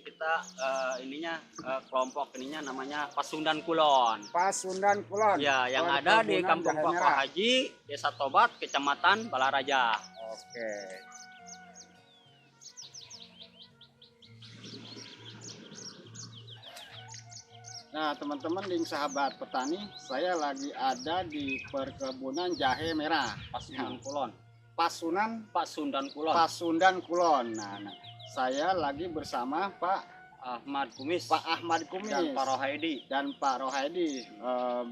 kita kelompok ininya namanya Pasundan Kulon. Pasundan Kulon. Ya, yang ada di Perkebunan Kampung Jahe Pak Merah. Haji, Desa Tobat, Kecamatan Balaraja. Oke. Nah, teman-teman ding sahabat petani, saya lagi ada di perkebunan jahe merah. Pasundan Kulon. Pasundan Kulon. Pasundan Kulon. Nah, saya lagi bersama Pak Ahmad Kumis. Pak Ahmad Kumis Dan Pak Rohaidi. Pak Rohaidi.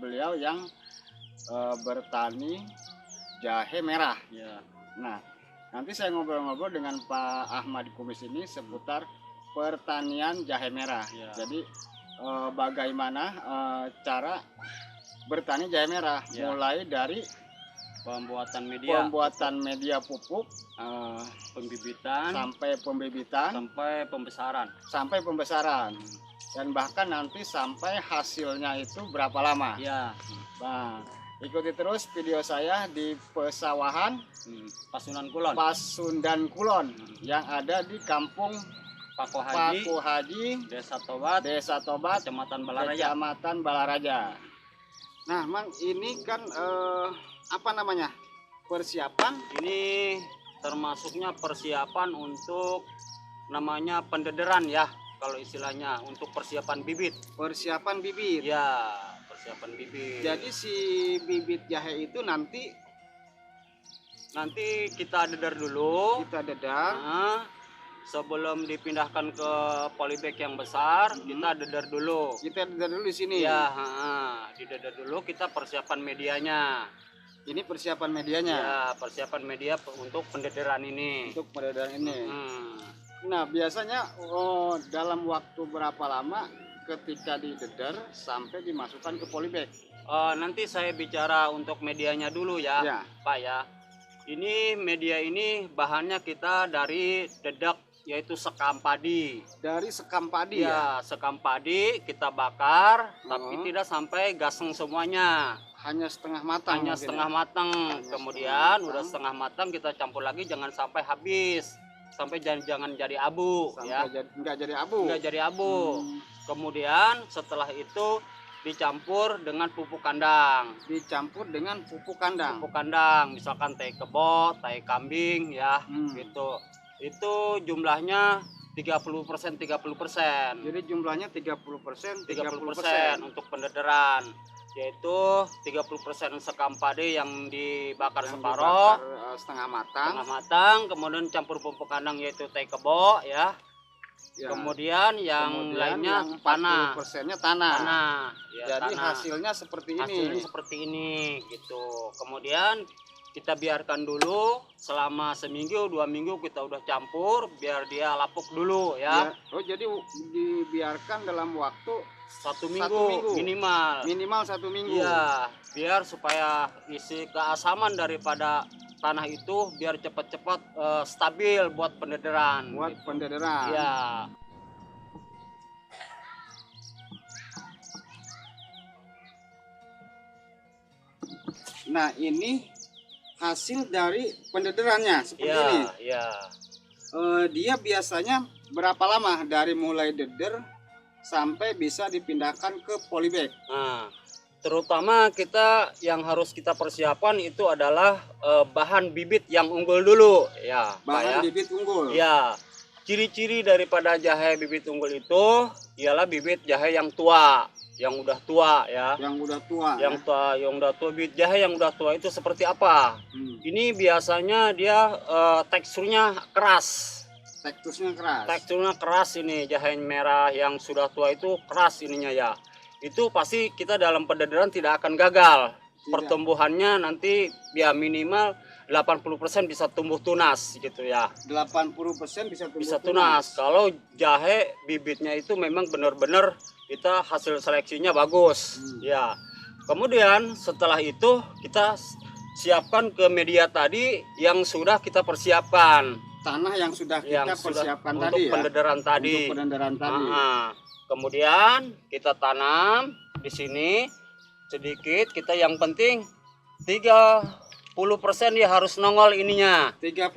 Beliau yang bertani jahe merah. Ya. Nah, nanti saya ngobrol-ngobrol dengan Pak Ahmad Kumis ini seputar pertanian jahe merah. Ya. Jadi bagaimana cara bertani jahe merah, Ya. mulai dari Pembuatan media pupuk, pembibitan, sampai pembibitan, sampai pembesaran. dan bahkan nanti sampai hasilnya itu berapa lama. Ya. Nah, ikuti terus video saya di pesawahan Pasundan Kulon. Pasundan Kulon yang ada di Kampung Paku Haji, Paku Haji, Desa Tobat, Kecamatan Balaraja. Kecamatan Balaraja. Nah, Mang, ini kan apa namanya? Persiapan. Ini termasuknya persiapan untuk namanya pendederan ya, kalau istilahnya untuk persiapan bibit. Persiapan bibit. Ya, persiapan bibit. Jadi si bibit jahe itu nanti kita dedar dulu. kita dedar. Nah, sebelum dipindahkan ke polybag yang besar, kita dedar dulu. Kita dedar dulu di sini. Ya, didedar dulu, kita persiapan medianya. Ini persiapan medianya. Ya, persiapan media untuk pendederan ini. Untuk pendedaran ini. Hmm. Nah, biasanya dalam waktu berapa lama ketika didedar sampai dimasukkan ke polybag? Nanti saya bicara untuk medianya dulu ya, Ya. Pak ya. Ini media ini bahannya kita dari dedak, yaitu sekam padi. Dari sekam padi ya? Ya, sekam padi kita bakar, tapi tidak sampai gaseng semuanya. Hanya setengah matang. Hanya mungkin setengah ya? matang. Hanya Kemudian setengah udah matang. setengah matang kita campur lagi, jangan sampai habis. Sampai jangan jadi abu ya. Sampai nggak jadi abu. Nggak jadi abu. Hmm. Kemudian setelah itu dicampur dengan pupuk kandang. Dicampur dengan pupuk kandang. Pupuk kandang, misalkan tai kebo, tai kambing ya, gitu. Itu jumlahnya 30% 30%. Jadi jumlahnya 30% 30% untuk pendederan, yaitu 30% sekam padi yang dibakar yang separoh, dibakar, setengah matang. setengah matang, kemudian campur pupuk kandang yaitu tai kebo ya. Ya. Kemudian yang lainnya yang tanah. 40%-nya tanah. Ya, Jadi tanah. hasilnya seperti ini. Hasilnya seperti ini gitu. Kemudian kita biarkan dulu selama seminggu 2 minggu, kita udah campur biar dia lapuk dulu ya. Oh, jadi dibiarkan dalam waktu 1 minggu minimal. Minimal 1 minggu. Iya, biar supaya isi keasaman daripada tanah itu biar cepat-cepat stabil buat pendederan. Buat gitu. pendederan. Iya. Nah, ini hasil dari pendederannya seperti ini. Iya. Dia biasanya berapa lama dari mulai deder sampai bisa dipindahkan ke polybag? Nah, terutama kita yang harus kita persiapan itu adalah bahan bibit yang unggul dulu ya, Pak Bahan ya. bibit unggul. Ya, ciri-ciri daripada jahe bibit unggul itu ialah bibit jahe yang tua, yang udah tua ya. Yang udah tua. Yang udah tua, bibit jahe yang udah tua itu seperti apa? Ini biasanya dia teksturnya keras. Teksturnya keras ini jahe merah yang sudah tua itu keras ininya ya. Itu pasti kita dalam pendederan tidak akan gagal. Pertumbuhannya nanti ya minimal 80% bisa tumbuh tunas gitu ya. 80% bisa tunas. Kalau jahe bibitnya itu memang benar-benar kita hasil seleksinya bagus. Ya. Kemudian setelah itu kita siapkan ke media tadi yang sudah kita persiapkan. Tanah yang sudah kita persiapkan tadi untuk ya. pendederan tadi. Untuk pendederan tadi. Kemudian kita tanam di sini sedikit. Kita yang penting 3 dia harus nongol ininya. 30%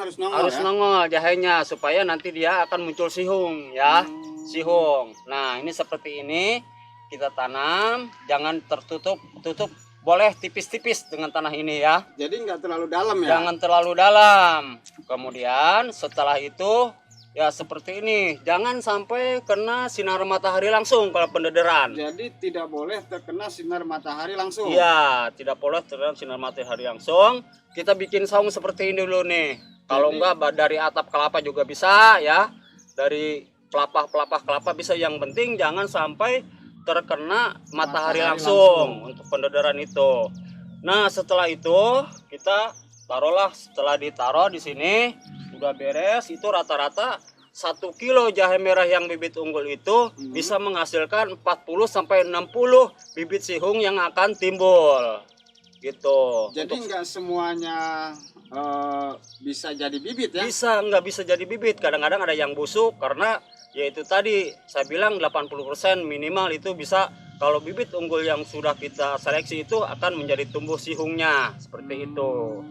harus nongol. Harus nongol jahenya supaya nanti dia akan muncul sihung ya. Sihung. Nah, ini seperti ini kita tanam, jangan tertutup, boleh tipis-tipis dengan tanah ini ya. Jadi nggak terlalu dalam ya. Jangan terlalu dalam. Kemudian setelah itu ya seperti ini, jangan sampai kena sinar matahari langsung kalau pendederan. Jadi tidak boleh terkena sinar matahari langsung. Iya, tidak boleh terkena sinar matahari langsung. Kita bikin saung seperti ini dulu nih. Kalau enggak dari atap kelapa juga bisa ya. Dari pelepah kelapa bisa. Yang penting jangan sampai terkena matahari langsung untuk pendederan itu. Nah, setelah itu kita taruhlah, setelah ditaruh di sini udah beres, itu rata-rata 1 kilo jahe merah yang bibit unggul itu bisa menghasilkan 40 sampai 60 bibit sihung yang akan timbul. Gitu. Jadi nggak semuanya bisa jadi bibit ya? Bisa, nggak bisa jadi bibit. Kadang-kadang ada yang busuk karena yaitu tadi saya bilang 80% minimal itu bisa. Kalau bibit unggul yang sudah kita seleksi itu akan menjadi tumbuh sihungnya seperti itu.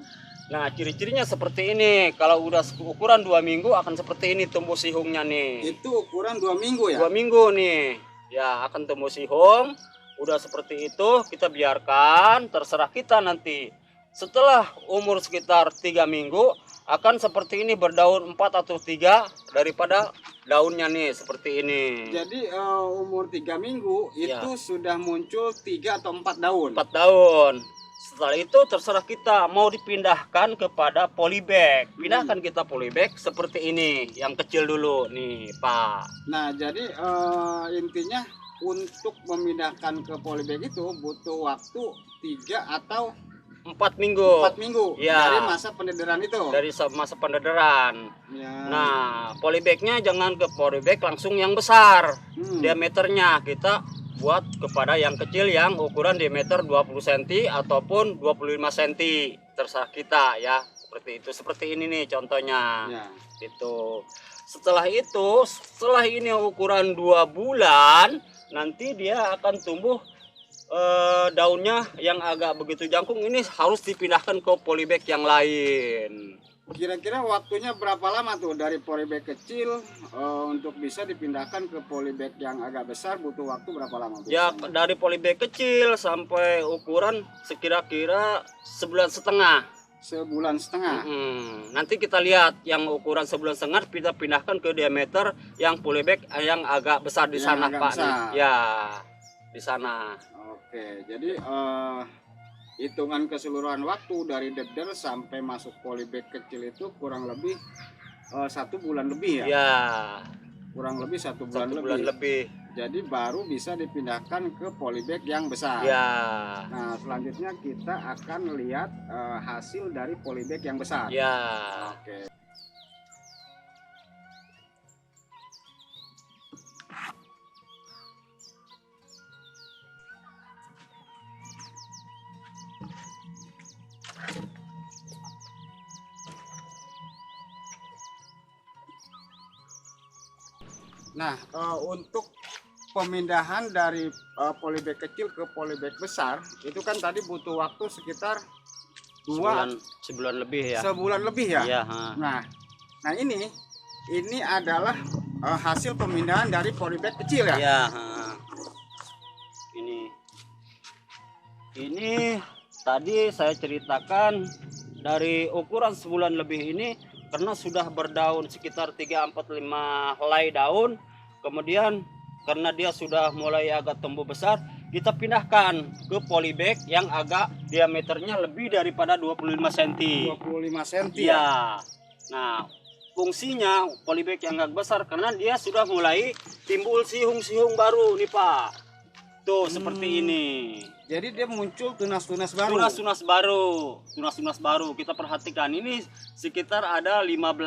Nah, ciri-cirinya seperti ini. Kalau udah ukuran 2 minggu akan seperti ini tumbuh sihungnya nih. Itu ukuran 2 minggu ya? 2 minggu nih. Ya, akan tumbuh sihung. Udah seperti itu kita biarkan, terserah kita nanti. Setelah umur sekitar 3 minggu akan seperti ini, berdaun 4 atau 3 daripada daunnya nih seperti ini. Jadi umur 3 minggu itu sudah muncul 3 atau 4 daun. 4 daun. Setelah itu terserah kita mau dipindahkan kepada polybag. Pindahkan kita polybag seperti ini, yang kecil dulu nih Pak. Nah, jadi intinya untuk memindahkan ke polybag itu butuh waktu 3 atau 4 minggu. 4 minggu ya, dari masa pendederan itu. Dari masa pendederan. Ya. Nah, polybagnya jangan ke polybag langsung yang besar. Diameternya kita buat kepada yang kecil yang ukuran diameter 20 cm ataupun 25 cm. Terserah kita ya. Seperti itu. Seperti ini nih contohnya. Ya. Itu. Setelah itu, setelah ini ukuran 2 bulan, nanti dia akan tumbuh daunnya yang agak begitu jangkung. Ini harus dipindahkan ke polybag yang lain. Kira-kira waktunya berapa lama tuh dari polybag kecil untuk bisa dipindahkan ke polybag yang agak besar, butuh waktu berapa lama? Ya, dari polybag kecil sampai ukuran sekira-kira 1,5 bulan. 1,5 bulan. Nanti kita lihat yang ukuran 1,5 bulan kita pindahkan ke diameter yang polybag yang agak besar di sana Pak. Ya, di sana. Oke, jadi hitungan keseluruhan waktu dari deder sampai masuk polybag kecil itu kurang lebih 1 bulan lebih ya? Ya. Kurang lebih 1 bulan, 1 bulan lebih. Jadi baru bisa dipindahkan ke polybag yang besar. Ya. Nah, selanjutnya kita akan lihat hasil dari polybag yang besar. Ya. Oke. Nah, untuk pemindahan dari polybag kecil ke polybag besar itu kan tadi butuh waktu sekitar sebulan lebih ya. Sebulan lebih ya. Iya. Nah ini adalah hasil pemindahan dari polybag kecil ya. Iya. Ini tadi saya ceritakan dari ukuran sebulan lebih ini. Karena sudah berdaun sekitar 3, 4, 5 helai daun. Kemudian karena dia sudah mulai agak tumbuh besar, kita pindahkan ke polybag yang agak diameternya lebih daripada 25 cm. 25 cm ya. Nah, fungsinya polybag yang agak besar karena dia sudah mulai timbul sihung-sihung baru nih Pak. Tuh seperti ini. Jadi dia muncul tunas-tunas baru. Tunas-tunas baru. Kita perhatikan ini sekitar ada 15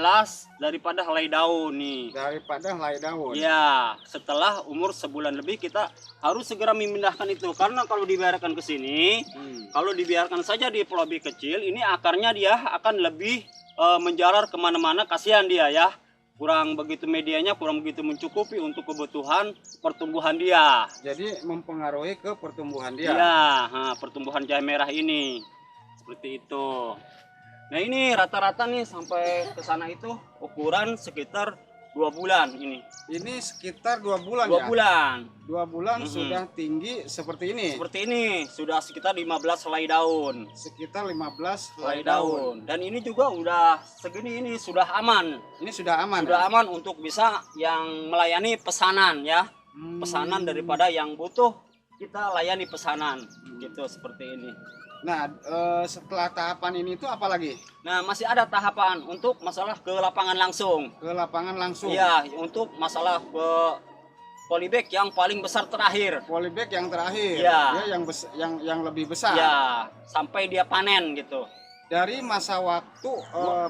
daripada helai daun nih. Daripada helai daun. Ya, setelah umur sebulan lebih kita harus segera memindahkan itu karena kalau dibiarkan ke sini, kalau dibiarkan saja di polybag kecil, ini akarnya dia akan lebih menjalar kemana-mana, kasihan dia ya. Kurang begitu medianya, kurang begitu mencukupi untuk kebutuhan pertumbuhan dia. Jadi mempengaruhi ke pertumbuhan dia. Iya, pertumbuhan jahe merah ini. seperti itu. Nah ini rata-rata nih sampai ke sana itu ukuran sekitar 2 bulan ini. Ini sekitar 2 bulan 2 ya? bulan. 2 bulan sudah tinggi seperti ini? Seperti ini, sudah sekitar 15 helai daun. Sekitar 15 Helai daun. Dan ini juga udah segini ini sudah aman. Ini sudah aman? Sudah ya? aman untuk bisa yang melayani pesanan ya. Pesanan daripada yang butuh kita layani pesanan gitu seperti ini. Nah, setelah tahapan ini tuh apa lagi? Nah, masih ada tahapan untuk masalah ke lapangan langsung. Ke lapangan langsung? Iya, untuk masalah ke polybag yang paling besar terakhir. Polybag yang terakhir? Iya. Ya, yang lebih besar? Iya, sampai dia panen gitu. Dari masa waktu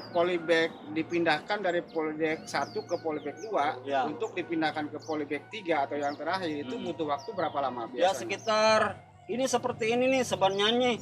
polybag dipindahkan dari polybag 1 ke polybag 2 ya. Untuk dipindahkan ke polybag 3 atau yang terakhir itu butuh waktu berapa lama biasanya? Ya sekitar ini seperti ini nih sebenarnya nih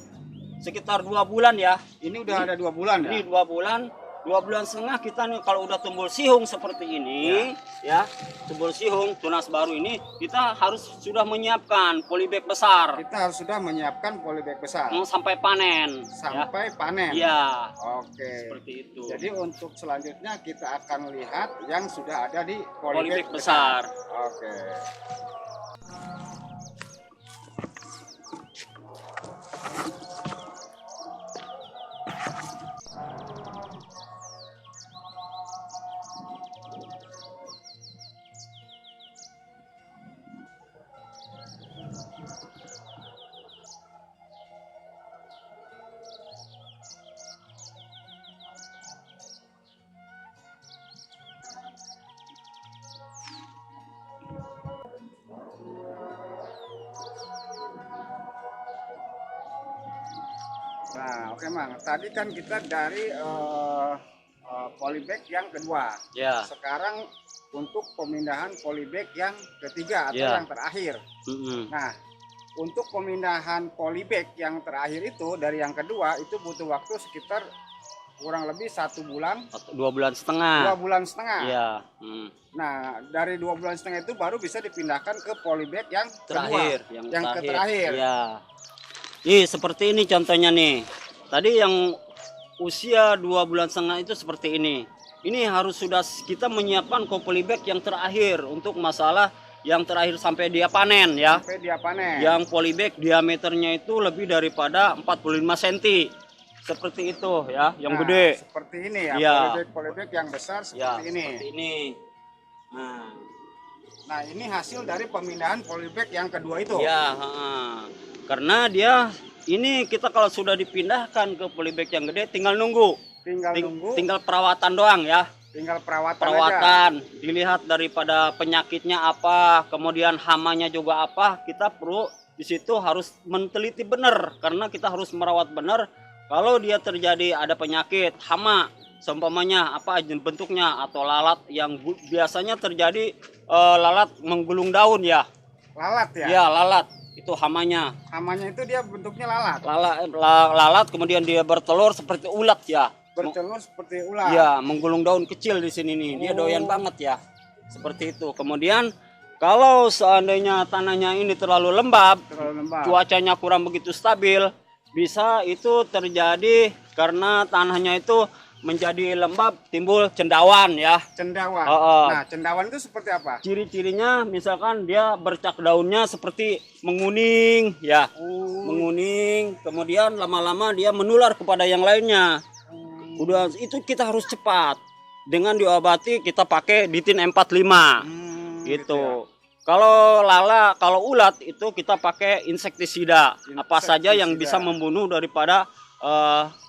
sekitar 2 bulan ya. Ini udah ada 2 bulan ya? Ini 2 bulan, 2 bulan setengah kita nih kalau udah tumbul sihung seperti ini ya, tumbul sihung tunas baru ini kita harus sudah menyiapkan polybag besar. Kita harus sudah menyiapkan polybag besar sampai panen. Sampai panen? Iya. Oke. Seperti itu. Jadi untuk selanjutnya kita akan lihat yang sudah ada di polybag besar. Oke. Nah, oke Mang. Tadi kan kita dari polybag yang kedua. Ya. Sekarang untuk pemindahan polybag yang ketiga atau yang terakhir. Nah, untuk pemindahan polybag yang terakhir itu dari yang kedua itu butuh waktu sekitar kurang lebih 1 bulan. 2 bulan setengah. 2 bulan setengah. Iya. Nah, dari 2 bulan setengah itu baru bisa dipindahkan ke polybag yang terakhir, kedua, yang terakhir. Iya. Ih, seperti ini contohnya nih. Tadi yang usia 2 bulan setengah itu seperti ini. Ini harus sudah kita menyiapkan ke polybag yang terakhir untuk masalah yang terakhir sampai dia panen ya. Sampai dia panen. Yang polybag diameternya itu lebih daripada 45 cm. Seperti itu ya, yang gede. Seperti ini ya, ya. Polybag yang besar seperti ini. Seperti ini. Nah, ini hasil dari pemindahan polybag yang kedua itu. Ya, karena dia ini kita kalau sudah dipindahkan ke polybag yang gede tinggal nunggu. Tinggal perawatan doang ya. Tinggal perawatan aja. Dilihat daripada penyakitnya apa, kemudian hamanya juga apa, kita perlu di situ harus meneliti benar karena kita harus merawat benar. Kalau dia terjadi ada penyakit hama, seumpamanya apa bentuknya atau lalat yang biasanya terjadi lalat menggulung daun ya. Lalat ya? Ya, lalat. Itu hamanya. Hamanya itu dia bentuknya lalat. Lalat kemudian dia bertelur seperti ulat ya. Bertelur seperti ulat. Ya, menggulung daun kecil di sini nih. Dia doyan banget ya. Seperti itu. Kemudian kalau seandainya tanahnya ini terlalu lembab, cuacanya kurang begitu stabil, bisa itu terjadi karena tanahnya itu menjadi lembab, timbul cendawan ya. Cendawan. Nah, cendawan itu seperti apa? Ciri-cirinya misalkan dia bercak daunnya seperti menguning ya. Menguning, kemudian lama-lama dia menular kepada yang lainnya. Udah itu kita harus cepat. Dengan diobati kita pakai Ditin M45. Gitu ya. Kalau ulat itu kita pakai insektisida. Apa saja yang bisa membunuh daripada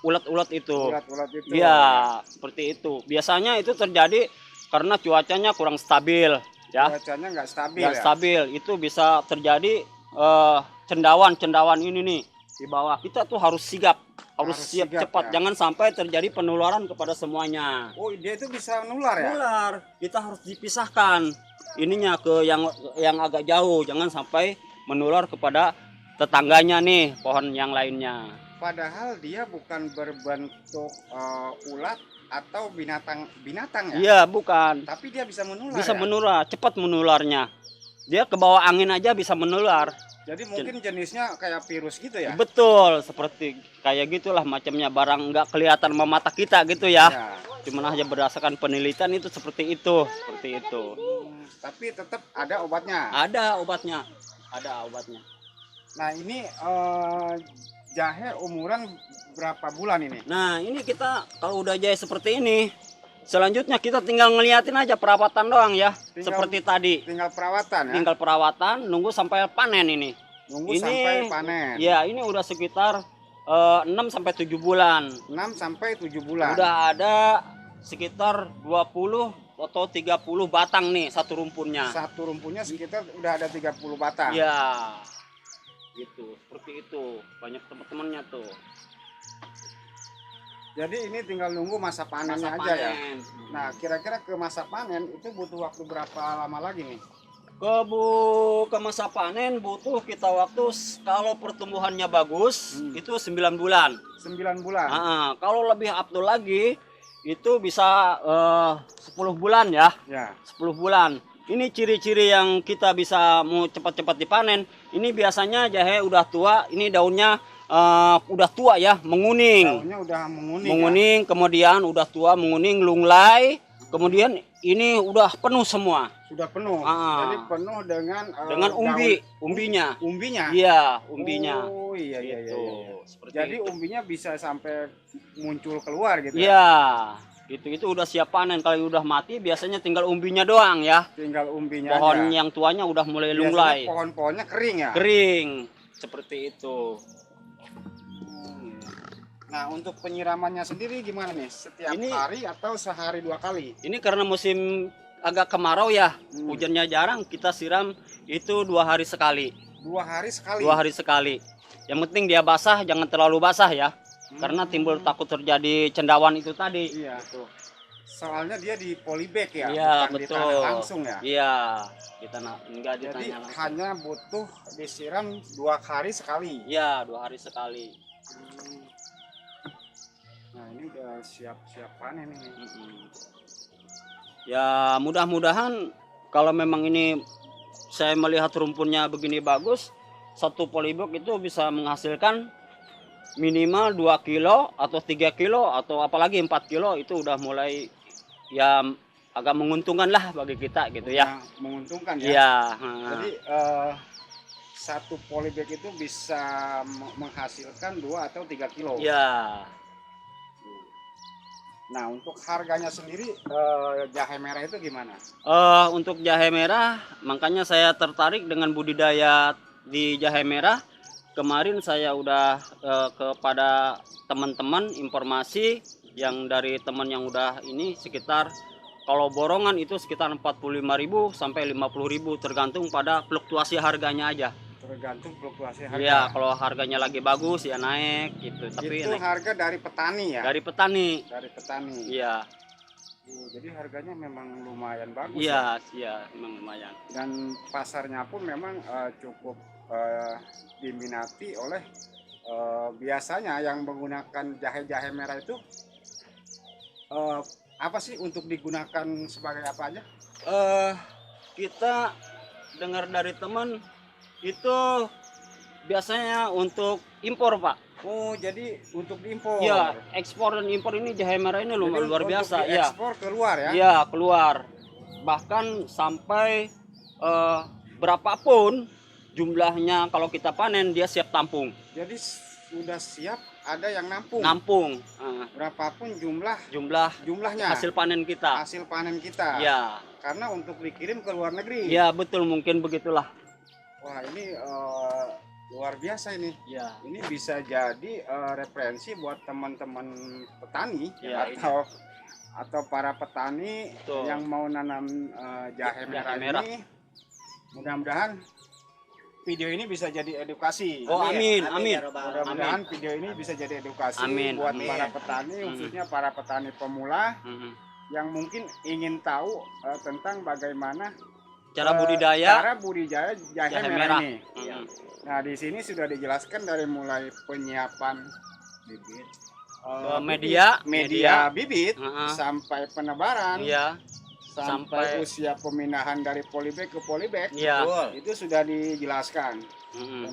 ulat-ulat itu. Iya, seperti itu. Biasanya itu terjadi karena cuacanya kurang stabil ya. Cuacanya nggak stabil. Nggak stabil. Itu bisa terjadi cendawan ini nih di bawah. Kita tuh harus sigap, harus siap cepat. Ya? Jangan sampai terjadi penularan kepada semuanya. Oh, dia itu bisa nular ya? Nular. Kita harus dipisahkan ininya ke yang agak jauh. Jangan sampai menular kepada tetangganya nih, pohon yang lainnya. Padahal dia bukan berbentuk ulat atau binatang ya? Iya, bukan. Tapi dia bisa menular. Bisa menular, cepat menularnya. Dia ke bawah angin aja bisa menular. Jadi mungkin jenisnya kayak virus gitu ya? Betul, seperti kayak gitulah macamnya, barang nggak kelihatan sama mata kita gitu ya. Cuman aja berdasarkan penelitian itu seperti itu. Tapi tetap ada obatnya? Ada obatnya. Nah ini jahe umuran berapa bulan ini? Nah ini kita kalau udah jahe seperti ini, selanjutnya kita tinggal ngeliatin aja perawatan doang ya. Seperti tadi. Tinggal perawatan ya? Tinggal perawatan, nunggu sampai panen ini. Sampai panen? Ya ini udah sekitar 6 sampai 7 bulan. 6 sampai 7 bulan? Udah ada sekitar 20 atau 30 batang nih satu rumpunnya. Satu rumpunnya sekitar udah ada 30 batang? Ya gitu, seperti itu. Banyak teman-temannya tuh. Jadi ini tinggal nunggu masa panennya aja ya? Nah kira-kira ke masa panen itu butuh waktu berapa lama lagi nih? Ke masa panen butuh kita waktu, kalau pertumbuhannya bagus itu 9 bulan. 9 bulan? Kalau lebih abdul lagi itu bisa 10 bulan ya. 10 bulan. Ini ciri-ciri yang kita bisa mau cepat-cepat dipanen. Ini biasanya jahe udah tua, ini daunnya udah tua ya, menguning. Daunnya udah menguning ya? Kemudian udah tua, menguning, lunglai. Kemudian ini udah penuh semua. Sudah penuh. Jadi penuh dengan umbinya. Umbinya? Iya, umbinya. Oh iya. Jadi itu. umbinya bisa sampai muncul keluar gitu ya? Iya. Itu udah siap panen. Kalau udah mati biasanya tinggal umbinya doang ya. Tinggal umbinya Pohon aja. yang tuanya udah mulai lunglai. Pohon-pohonnya kering ya? Kering. Seperti itu. Nah untuk penyiramannya sendiri gimana nih? Setiap hari atau sehari 2 kali? Ini karena musim agak kemarau ya, hujannya jarang, kita siram itu 2 hari sekali. 2 hari sekali? 2 hari sekali. Yang penting dia basah, jangan terlalu basah ya. Karena timbul takut terjadi cendawan itu tadi. Iya. Soalnya dia di polybag ya, iya, bukan betul. Di tanah langsung ya? Iya, di tanah, enggak di Jadi tanah langsung. hanya butuh disiram 2 hari sekali? Iya, 2 hari sekali. Nah ini udah siap-siap panen ini. Ya mudah-mudahan kalau memang ini saya melihat rumpunnya begini bagus, satu polybag itu bisa menghasilkan minimal 2 kilo atau 3 kilo atau apalagi 4 kilo, itu udah mulai ya agak menguntungkan lah bagi kita gitu ya. Menguntungkan ya? Iya. Jadi satu polybag itu bisa menghasilkan 2 atau 3 kilo? Iya. Nah untuk harganya sendiri jahe merah itu gimana? Untuk jahe merah, makanya saya tertarik dengan budidaya di jahe merah. Kemarin saya udah kepada teman-teman informasi yang dari teman yang udah ini sekitar, kalau borongan itu sekitar 45.000 sampai 50.000 tergantung pada fluktuasi harganya aja. Tergantung fluktuasi harga. Iya, kalau harganya lagi bagus ya naik gitu. Tapi itu naik. harga dari petani ya? Dari petani. Dari petani. Iya. Jadi harganya memang lumayan bagus. Iya, iya, memang lumayan. Dan pasarnya pun memang cukup diminati oleh biasanya yang menggunakan jahe-jahe merah itu apa sih untuk digunakan sebagai apa aja? Kita dengar dari teman itu biasanya untuk impor, Pak. Oh, jadi untuk diimpor? Iya, ekspor dan impor ini jahe merah ini luar biasa. Iya. Ekspor keluar ya? Iya, keluar. Bahkan sampai berapapun jumlahnya kalau kita panen dia siap tampung. Jadi sudah siap ada yang nampung? Nampung. Berapapun jumlahnya? Hasil panen kita. Hasil panen kita? Iya. Karena untuk dikirim ke luar negeri? Iya, betul, mungkin begitulah. Wah ini luar biasa ini. Ya. Ini bisa jadi referensi buat teman-teman petani ya, atau para petani yang mau nanam jahe merah ini. Mudah-mudahan video ini bisa jadi edukasi. Oh amin. Mudah-mudahan video ini bisa jadi edukasi buat para petani, khususnya para petani pemula yang mungkin ingin tahu tentang bagaimana cara budidaya jahe merah ini. Nah, di sini sudah dijelaskan dari mulai penyiapan bibit, media bibit sampai penebaran, sampai usia pemindahan dari polybag ke polybag. Iya. Itu sudah dijelaskan.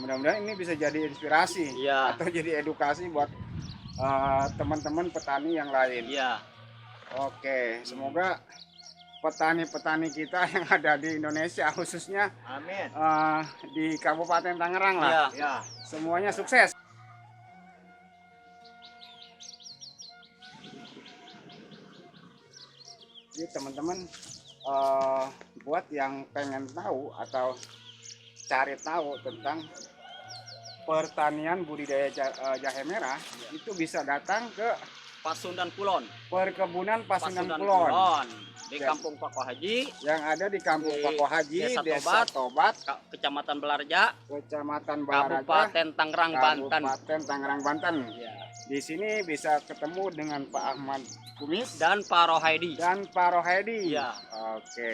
Mudah-mudahan ini bisa jadi inspirasi atau jadi edukasi buat teman-teman petani yang lain. Iya. Oke, semoga petani-petani kita yang ada di Indonesia khususnya di Kabupaten Tangerang lah, semuanya sukses. Jadi teman-teman, buat yang pengen tahu atau cari tahu tentang pertanian budidaya jahe merah, itu bisa datang ke Pasundan Kulon. Perkebunan Pasundan Kulon Di Kampung Pako Haji. Yang ada di Kampung Pako Haji, Desa Tobat, Kecamatan Belarja, Kabupaten Tangerang, Banten. Kabupaten Tangerang, Banten. Di sini bisa ketemu dengan Pak Ahmad Kumis dan Pak Rohaidi. Oke.